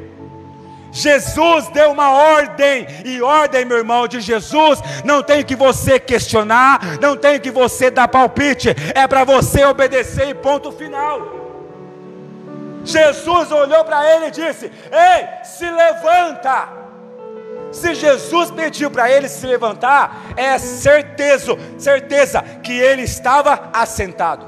Jesus deu uma ordem. E ordem, meu irmão, de Jesus não tem que você questionar, não tem que você dar palpite, é para você obedecer e ponto final. Jesus olhou para ele e disse: ei, se levanta. Se Jesus pediu para ele se levantar, é certeza que ele estava assentado,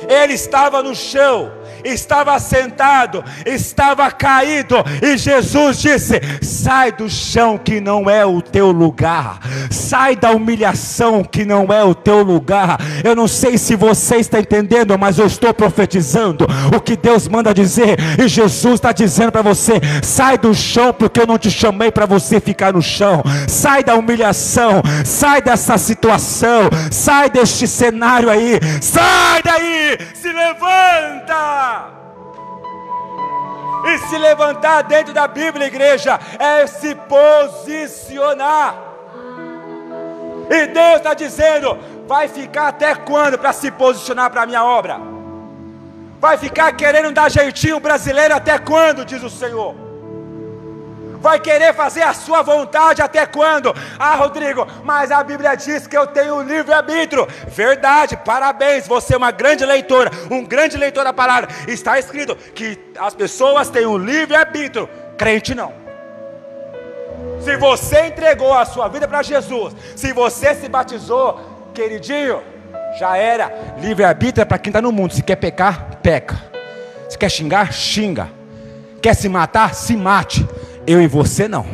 ele estava no chão, estava sentado, estava caído, e Jesus disse: sai do chão que não é o teu lugar, sai da humilhação que não é o teu lugar. Eu não sei se você está entendendo, mas eu estou profetizando o que Deus manda dizer, e Jesus está dizendo para você: sai do chão, porque eu não te chamei para você ficar no chão. Sai da humilhação, sai dessa situação, sai deste cenário aí, sai daí, se levanta. E se levantar dentro da Bíblia, igreja, é se posicionar. E Deus está dizendo: vai ficar até quando para se posicionar para a minha obra? Vai ficar querendo dar jeitinho brasileiro até quando, diz o Senhor? Vai querer fazer a sua vontade até quando? Ah, Rodrigo, mas a Bíblia diz que eu tenho livre-arbítrio. Verdade, parabéns, você é uma grande leitora, um grande leitor da palavra. Está escrito que as pessoas têm um livre-arbítrio, crente não. Se você entregou a sua vida para Jesus, se você se batizou, queridinho, já era. Livre-arbítrio é para quem está no mundo. Se quer pecar, peca. Se quer xingar, xinga. Quer se matar, se mate. Eu e você não.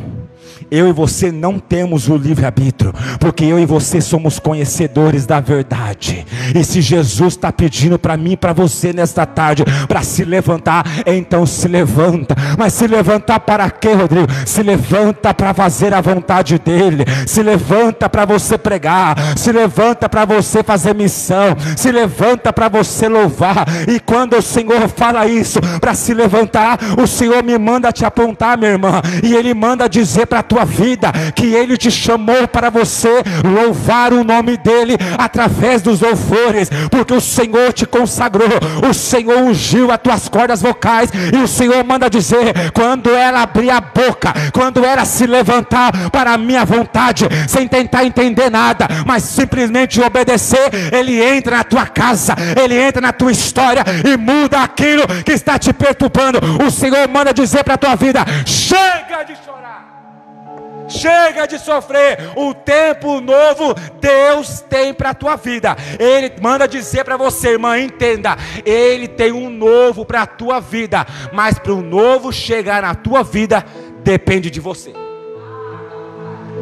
Eu e você não temos o livre-arbítrio, porque eu e você somos conhecedores da verdade. E se Jesus está pedindo para mim e para você nesta tarde para se levantar, então se levanta. Mas se levantar para quê, Rodrigo? Se levanta para fazer a vontade dele. Se levanta para você pregar. Se levanta para você fazer missão. Se levanta para você louvar. E quando o Senhor fala isso, para se levantar, o Senhor me manda te apontar, minha irmã, e Ele manda dizer para a tua vida que Ele te chamou para você louvar o nome dEle através dos louvores, porque o Senhor te consagrou, o Senhor ungiu as tuas cordas vocais, e o Senhor manda dizer: quando ela abrir a boca, quando ela se levantar para a minha vontade, sem tentar entender nada, mas simplesmente obedecer, Ele entra na tua casa, Ele entra na tua história e muda aquilo que está te perturbando. O Senhor manda dizer para a tua vida: chega de chorar, chega de sofrer. O tempo novo Deus tem para a tua vida. Ele manda dizer para você, irmã, entenda, Ele tem um novo para a tua vida, mas para o novo chegar na tua vida, depende de você.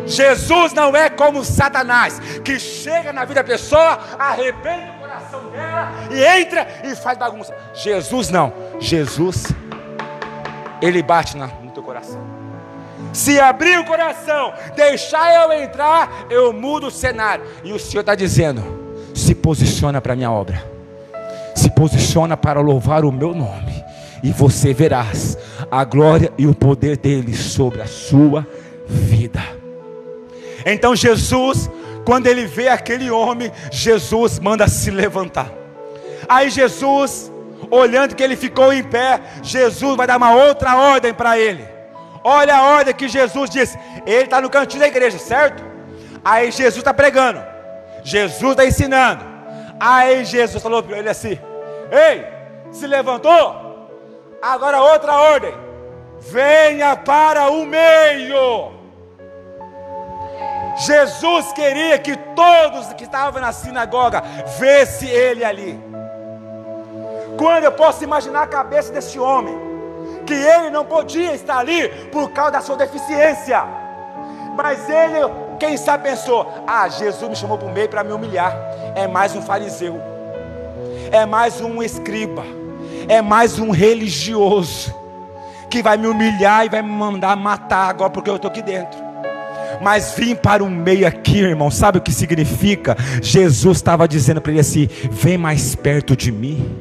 Jesus não é como Satanás, que chega na vida da pessoa, arrebenta o coração dela e entra e faz bagunça. Jesus não. Jesus, Ele bate no teu coração. Se abrir o coração, deixar eu entrar, eu mudo o cenário. E o Senhor está dizendo: se posiciona para a minha obra, se posiciona para louvar o meu nome, e você verás a glória e o poder dele sobre a sua vida. Então Jesus, quando ele vê aquele homem, Jesus manda se levantar. Aí Jesus, olhando que ele ficou em pé, Jesus vai dar uma outra ordem para ele. Olha a ordem que Jesus disse. Ele está no cantinho da igreja, certo? Aí Jesus está pregando, Jesus está ensinando. Aí Jesus falou para ele assim: ei, se levantou? Agora outra ordem: venha para o meio. Jesus queria que todos que estavam na sinagoga vissem ele ali. Quando eu posso imaginar a cabeça desse homem, que ele não podia estar ali por causa da sua deficiência, mas ele, quem sabe, pensou: ah, Jesus me chamou para o meio para me humilhar. É mais um fariseu, é mais um escriba, é mais um religioso que vai me humilhar e vai me mandar matar agora porque eu estou aqui dentro. Mas vim para o meio aqui, irmão, sabe o que significa? Jesus estava dizendo para ele assim: vem mais perto de mim,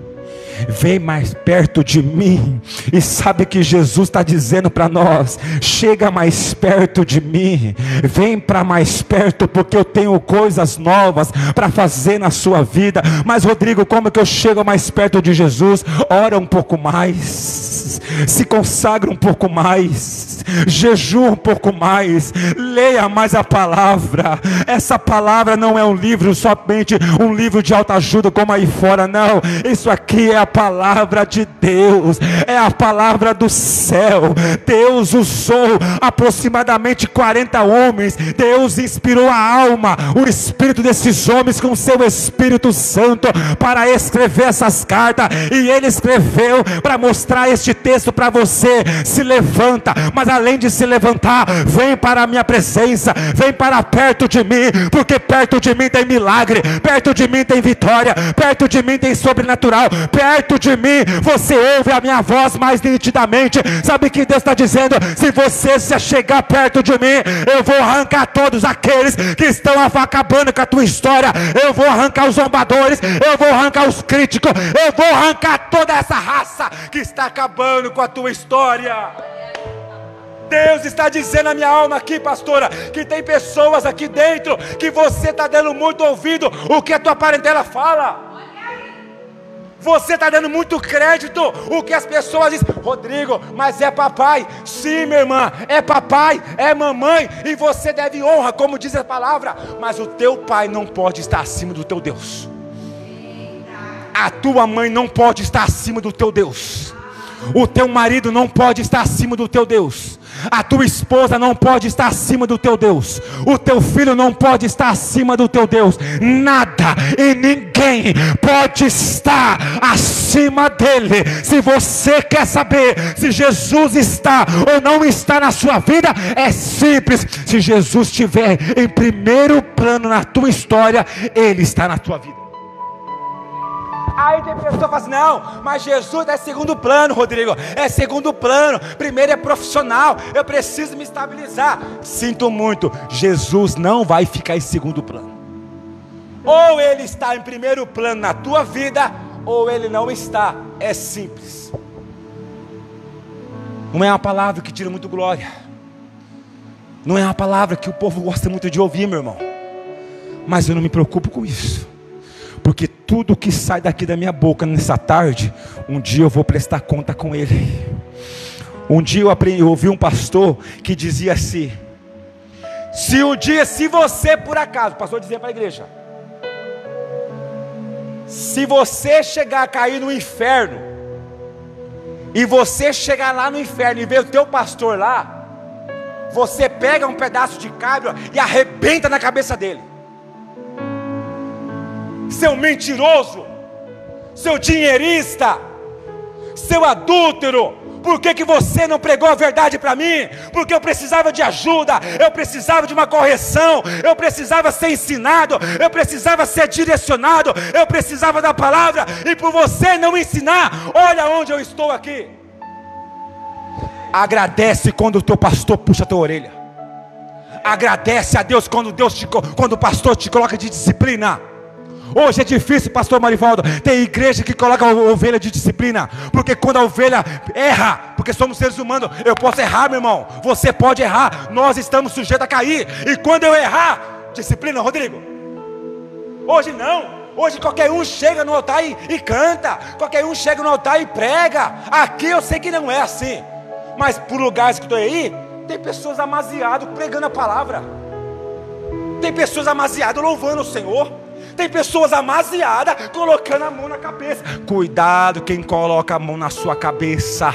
vem mais perto de mim. E sabe que Jesus está dizendo para nós: chega mais perto de mim, vem para mais perto, porque eu tenho coisas novas para fazer na sua vida. Mas Rodrigo, como que eu chego mais perto de Jesus? Ora um pouco mais, se consagra um pouco mais, jejua um pouco mais, leia mais a palavra. Essa palavra não é um livro, somente um livro de autoajuda como aí fora, não. Isso aqui é a palavra de Deus, é a palavra do céu. Deus usou aproximadamente 40 homens, Deus inspirou a alma, o espírito desses homens com seu Espírito Santo para escrever essas cartas, e ele escreveu para mostrar este texto para você. Se levanta, mas além de se levantar, vem para a minha presença, vem para perto de mim, porque perto de mim tem milagre, perto de mim tem vitória, perto de mim tem sobrenatural, perto de mim você ouve a minha voz mais nitidamente. Sabe o que Deus está dizendo? Se você se chegar perto de mim, eu vou arrancar todos aqueles que estão acabando com a tua história, eu vou arrancar os zombadores, eu vou arrancar os críticos, eu vou arrancar toda essa raça que está acabando com a tua história. Deus está dizendo à minha alma aqui, pastora, que tem pessoas aqui dentro que você está dando muito ouvido o que a tua parentela fala. Você está dando muito crédito o que as pessoas dizem. Rodrigo, mas é papai. Sim, minha irmã, é papai, é mamãe, e você deve honra, como diz a palavra. Mas o teu pai não pode estar acima do teu Deus. A tua mãe não pode estar acima do teu Deus. O teu marido não pode estar acima do teu Deus. A tua esposa não pode estar acima do teu Deus. O teu filho não pode estar acima do teu Deus. Nada e ninguém pode estar acima dele. Se você quer saber se Jesus está ou não está na sua vida, é simples. Se Jesus estiver em primeiro plano na tua história, ele está na tua vida. Aí tem pessoa que fala assim: não, mas Jesus é segundo plano, Rodrigo, é segundo plano, primeiro é profissional, eu preciso me estabilizar. Sinto muito, Jesus não vai ficar em segundo plano. Ou ele está em primeiro plano na tua vida, ou ele não está. É simples. Não é uma palavra que tira muito glória, não é uma palavra que o povo gosta muito de ouvir, meu irmão, mas eu não me preocupo com isso, porque tudo que sai daqui da minha boca nessa tarde, um dia eu vou prestar conta com ele. Um dia eu ouvi um pastor que dizia assim: se você por acaso, o pastor dizia para a igreja, se você chegar a cair no inferno, e você chegar lá no inferno e ver o teu pastor lá, você pega um pedaço de cabra e arrebenta na cabeça dele. Seu mentiroso, seu dinheirista, seu adúltero, por que você não pregou a verdade para mim? Porque eu precisava de ajuda, eu precisava de uma correção, eu precisava ser ensinado, eu precisava ser direcionado, eu precisava da palavra, e por você não ensinar, olha onde eu estou aqui. Agradece quando o teu pastor puxa a tua orelha. Agradece a Deus quando o pastor te coloca de disciplina. Hoje é difícil, pastor Marivaldo, tem igreja que coloca a ovelha de disciplina, porque quando a ovelha erra, porque somos seres humanos, eu posso errar, meu irmão, você pode errar, nós estamos sujeitos a cair, e quando eu errar, disciplina, Rodrigo. Hoje não, hoje qualquer um chega no altar e canta, qualquer um chega no altar e prega. Aqui eu sei que não é assim, mas por lugares que estou aí, tem pessoas amaziadas pregando a palavra, tem pessoas amaziadas louvando o Senhor, tem pessoas amaziadas colocando a mão na cabeça. Cuidado quem coloca a mão na sua cabeça.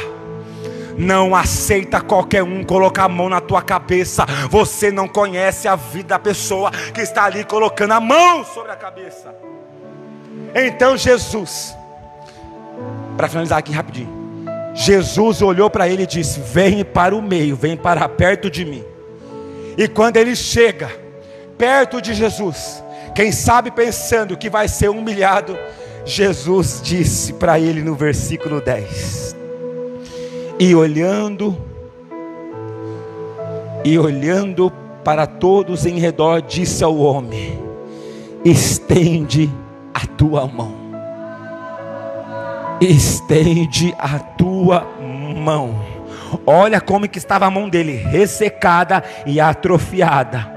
Não aceita qualquer um colocar a mão na tua cabeça. Você não conhece a vida da pessoa que está ali colocando a mão sobre a cabeça. Então Jesus, para finalizar aqui rapidinho, Jesus olhou para ele e disse: vem para o meio, vem para perto de mim. E quando ele chega perto de Jesus, quem sabe pensando que vai ser humilhado, Jesus disse para ele no versículo 10: e olhando para todos em redor, disse ao homem: estende a tua mão. Estende a tua mão. Olha como que estava a mão dele, ressecada e atrofiada.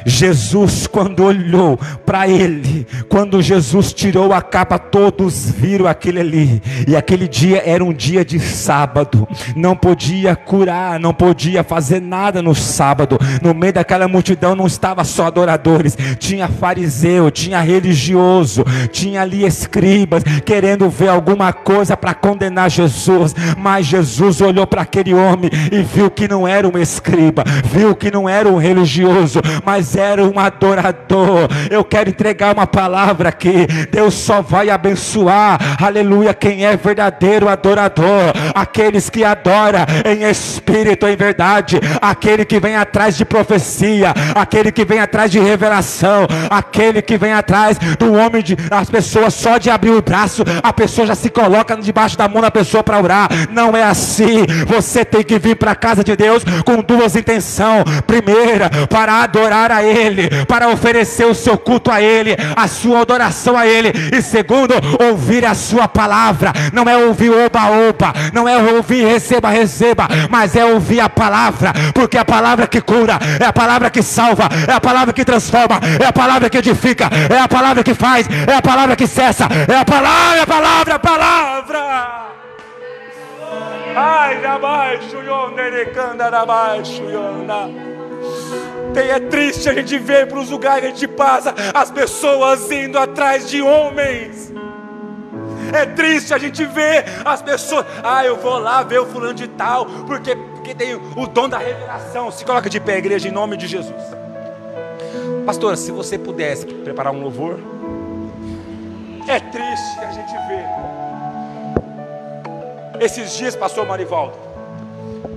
Jesus, quando olhou para ele, quando Jesus tirou a capa, todos viram aquele ali. E aquele dia era um dia de sábado, não podia curar, não podia fazer nada no sábado. No meio daquela multidão não estava só adoradores, tinha fariseu, tinha religioso, tinha ali escribas, querendo ver alguma coisa para condenar Jesus. Mas Jesus olhou para aquele homem e viu que não era um escriba, viu que não era um religioso, mas era um adorador. Eu quero entregar uma palavra aqui. Deus só vai abençoar, aleluia, quem é verdadeiro adorador, aqueles que adoram em espírito, em verdade, aquele que vem atrás de profecia, aquele que vem atrás de revelação, aquele que vem atrás do homem, as pessoas só de abrir o braço, a pessoa já se coloca debaixo da mão da pessoa para orar. Não é assim. Você tem que vir para a casa de Deus com duas intenções: primeira, para adorar a Ele, para oferecer o seu culto a Ele, a sua adoração a Ele, e segundo, ouvir a sua palavra. Não é ouvir oba-oba, não é ouvir receba-receba, mas é ouvir a palavra, porque é a palavra que cura, é a palavra que salva, é a palavra que transforma, é a palavra que edifica, é a palavra que faz, é a palavra que cessa, é a palavra, a palavra, a palavra. Ai, abaixo, abaixo, é triste a gente ver para os lugares que a gente passa, as pessoas indo atrás de homens. É triste a gente ver as pessoas: eu vou lá ver o fulano de tal, porque tem o dom da revelação. Se coloca de pé, igreja, em nome de Jesus. Pastora, se você pudesse preparar um louvor. É triste a gente ver. Esses dias, pastor Marivaldo,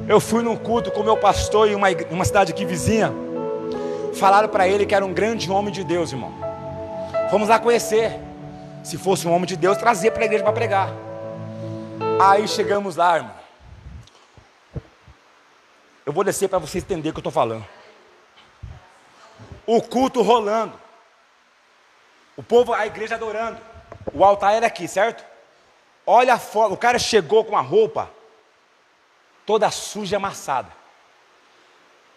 eu fui num culto com o meu pastor em uma cidade aqui vizinha. Falaram para ele que era um grande homem de Deus, irmão. Fomos lá conhecer. Se fosse um homem de Deus, trazer para a igreja para pregar. Aí chegamos lá, irmão. Eu vou descer para você entender o que eu estou falando. O culto rolando, o povo, a igreja adorando. O altar era aqui, certo? Olha a forma, o cara chegou com a roupa toda suja e amassada.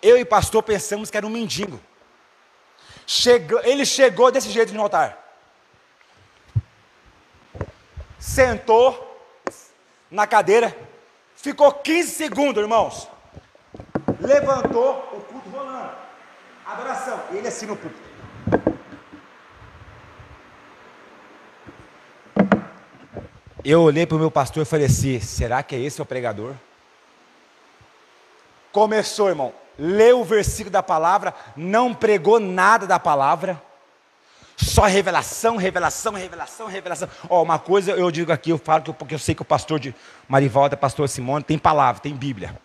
Eu e o pastor pensamos que era um mendigo. Ele chegou desse jeito no altar. Sentou na cadeira, ficou 15 segundos, irmãos. Levantou, o culto rolando. Adoração, ele assim no púlpito. Eu olhei para o meu pastor e falei assim: será que é esse o pregador? Começou, irmão, leu o versículo da palavra, não pregou nada da palavra, só revelação, revelação, revelação, revelação. Uma coisa eu digo aqui, eu falo porque eu sei que o pastor de Marivaldo, pastor Simone, tem palavra, tem Bíblia.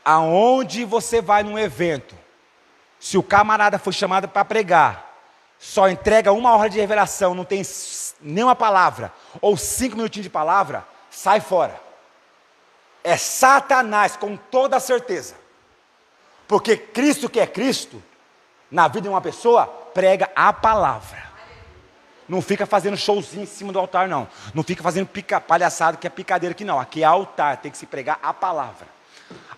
Aonde você vai num evento, se o camarada foi chamado para pregar, só entrega 1 hora de revelação, não tem nenhuma palavra, ou 5 minutinhos de palavra, sai fora. É Satanás, com toda certeza. Porque Cristo, que é Cristo, na vida de uma pessoa, prega a palavra. Não fica fazendo showzinho em cima do altar, não. Não fica fazendo palhaçada, que é picadeira aqui, não. Aqui é altar, tem que se pregar a palavra.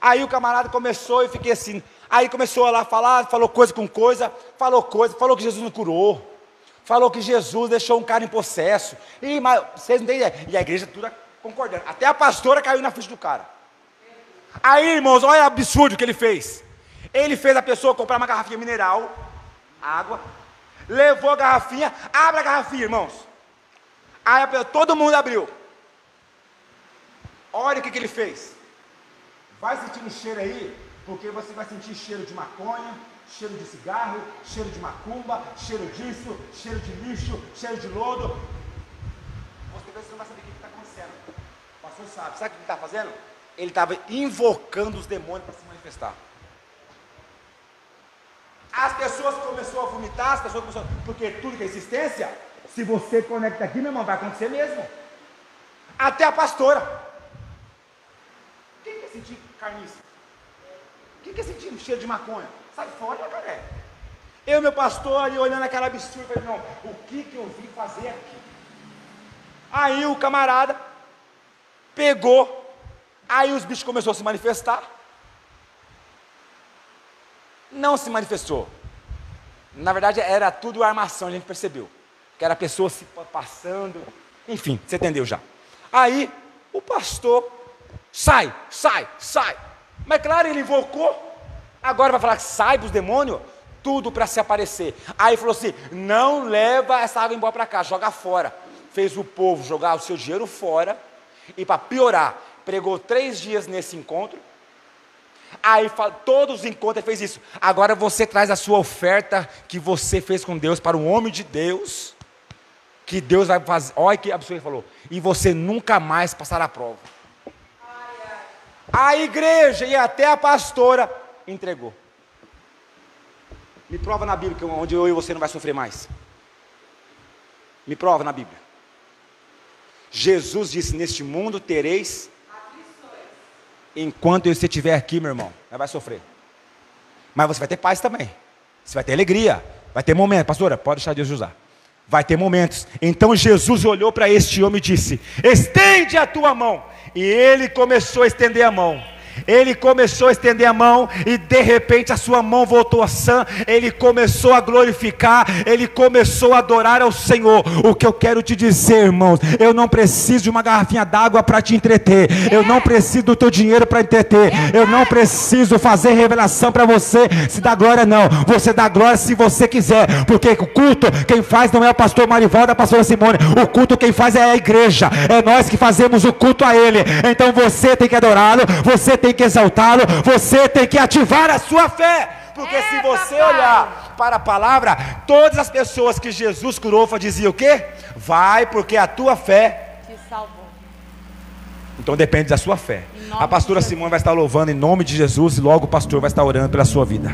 Aí o camarada começou e fiquei assim. Aí começou a lá falar, falou coisa com coisa, falou que Jesus não curou. Falou que Jesus deixou um cara em possesso. Mas vocês não têm ideia. E a igreja toda concordando. Até a pastora caiu na frente do cara. Aí, irmãos, olha o absurdo que ele fez. Ele fez a pessoa comprar uma garrafinha mineral, água, levou a garrafinha, abre a garrafinha, irmãos. Aí todo mundo abriu. Olha o que ele fez. Vai sentindo cheiro aí, porque você vai sentir cheiro de maconha, cheiro de cigarro, cheiro de macumba, cheiro disso, cheiro de lixo, cheiro de lodo. Você não vai saber o que está acontecendo. O pastor sabe. Sabe o que ele está fazendo? Ele estava invocando os demônios para se manifestar. As pessoas começaram a vomitar, as pessoas começaram, porque tudo que é existência, se você conecta aqui, meu irmão, vai acontecer mesmo. Até a pastora. Quem quer sentir carniça? Quem quer sentir um cheiro de maconha? Sai fora, cara. Eu e meu pastor ali olhando aquela absurda, falei: não, o que eu vim fazer aqui? Aí o camarada pegou, aí os bichos começaram a se manifestar. não se manifestou. Na verdade, era tudo armação, a gente percebeu. Que era a pessoa se passando. Enfim, você entendeu já. Aí, o pastor, sai. Mas claro, ele invocou. Agora vai falar que sai dos demônios, tudo para se aparecer. Aí falou assim, não leva essa água embora para cá, joga fora. Fez o povo jogar o seu dinheiro fora. E para piorar, pregou 3 dias nesse encontro. Aí todos os encontros ele fez isso. Agora você traz a sua oferta que você fez com Deus para um homem de Deus, que Deus vai fazer. Olha que absurdo ele falou. E você nunca mais passará a prova. A igreja e até a pastora entregou. Me prova na Bíblia onde eu e você não vai sofrer mais. Me prova na Bíblia. Jesus disse, neste mundo tereis. Enquanto você estiver aqui, meu irmão, você vai sofrer. Mas você vai ter paz também. Você vai ter alegria. Vai ter momentos. Pastora, pode deixar Deus usar. Vai ter momentos. Então Jesus olhou para este homem e disse, estende a tua mão. E ele começou a estender a mão. Ele começou a estender a mão e de repente a sua mão voltou a sã. Ele começou a glorificar, ele começou a adorar ao Senhor. O que eu quero te dizer, irmãos, eu não preciso de uma garrafinha d'água para te entreter. Eu não preciso do teu dinheiro para entreter. Eu não preciso fazer revelação para você se dá glória, não. Você dá glória se você quiser, porque o culto quem faz não é o pastor Marivaldo, a pastora Simone. O culto quem faz é a igreja. É nós que fazemos o culto a ele. Então você tem que adorá-lo, você tem que exaltá-lo, você tem que ativar a sua fé, porque se você olhar para a palavra, todas as pessoas que Jesus curou diziam o quê? Vai, porque a tua fé te salvou. Então depende da sua fé. A pastora Simone vai estar louvando em nome de Jesus e logo o pastor vai estar orando pela sua vida.